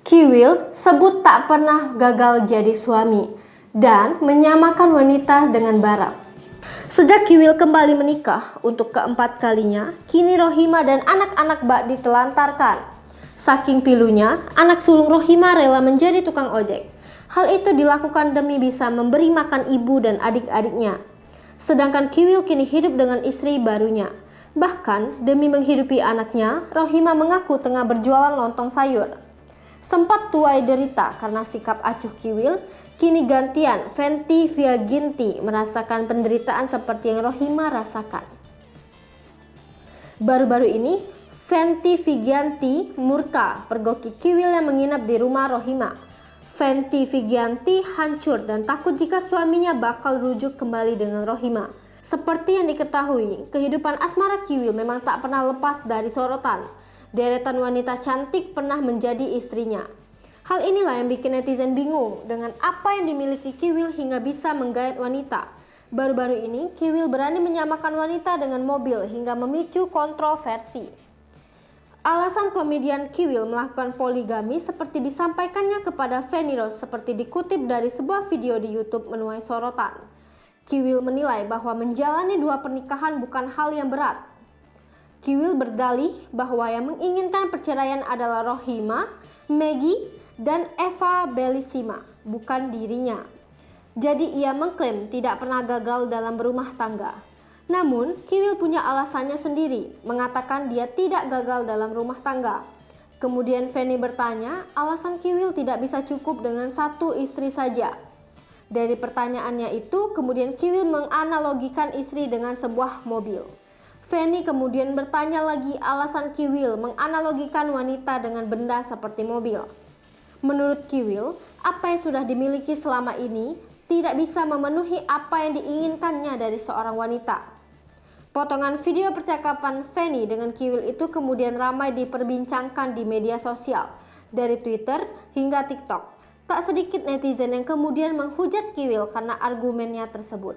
Kiwil sebut tak pernah gagal jadi suami dan menyamakan wanita dengan bara. Sejak Kiwil kembali menikah untuk keempat kalinya, kini Rohima dan anak-anak bak ditelantarkan. Saking pilunya, anak sulung Rohima rela menjadi tukang ojek. Hal itu dilakukan demi bisa memberi makan ibu dan adik-adiknya. Sedangkan Kiwil kini hidup dengan istri barunya. Bahkan demi menghidupi anaknya, Rohima mengaku tengah berjualan lontong sayur. Sempat tuai derita karena sikap acuh Kiwil, kini gantian Fenty Viaginti merasakan penderitaan seperti yang Rohima rasakan. Baru-baru ini, Fenty Vigianti murka pergoki Kiwil yang menginap di rumah Rohima. Fenty Vigianti hancur dan takut jika suaminya bakal rujuk kembali dengan Rohima. Seperti yang diketahui, kehidupan asmara Kiwil memang tak pernah lepas dari sorotan. Deretan wanita cantik pernah menjadi istrinya. Hal inilah yang bikin netizen bingung dengan apa yang dimiliki Kiwil hingga bisa menggait wanita. Baru-baru ini, Kiwil berani menyamakan wanita dengan mobil hingga memicu kontroversi. Alasan komedian Kiwil melakukan poligami seperti disampaikannya kepada Feni Rose seperti dikutip dari sebuah video di YouTube menuai sorotan. Kiwil menilai bahwa menjalani dua pernikahan bukan hal yang berat. Kiwil berdalih bahwa yang menginginkan perceraian adalah Rohima, Maggie, dan Eva Bellissima, bukan dirinya. Jadi ia mengklaim tidak pernah gagal dalam berumah tangga. Namun, Kiwil punya alasannya sendiri, mengatakan dia tidak gagal dalam rumah tangga. Kemudian Feni bertanya, alasan Kiwil tidak bisa cukup dengan satu istri saja. Dari pertanyaannya itu, kemudian Kiwil menganalogikan istri dengan sebuah mobil. Feni kemudian bertanya lagi alasan Kiwil menganalogikan wanita dengan benda seperti mobil. Menurut Kiwil, apa yang sudah dimiliki selama ini tidak bisa memenuhi apa yang diinginkannya dari seorang wanita. Potongan video percakapan Feni dengan Kiwil itu kemudian ramai diperbincangkan di media sosial, dari Twitter hingga TikTok. Tak sedikit netizen yang kemudian menghujat Kiwil karena argumennya tersebut.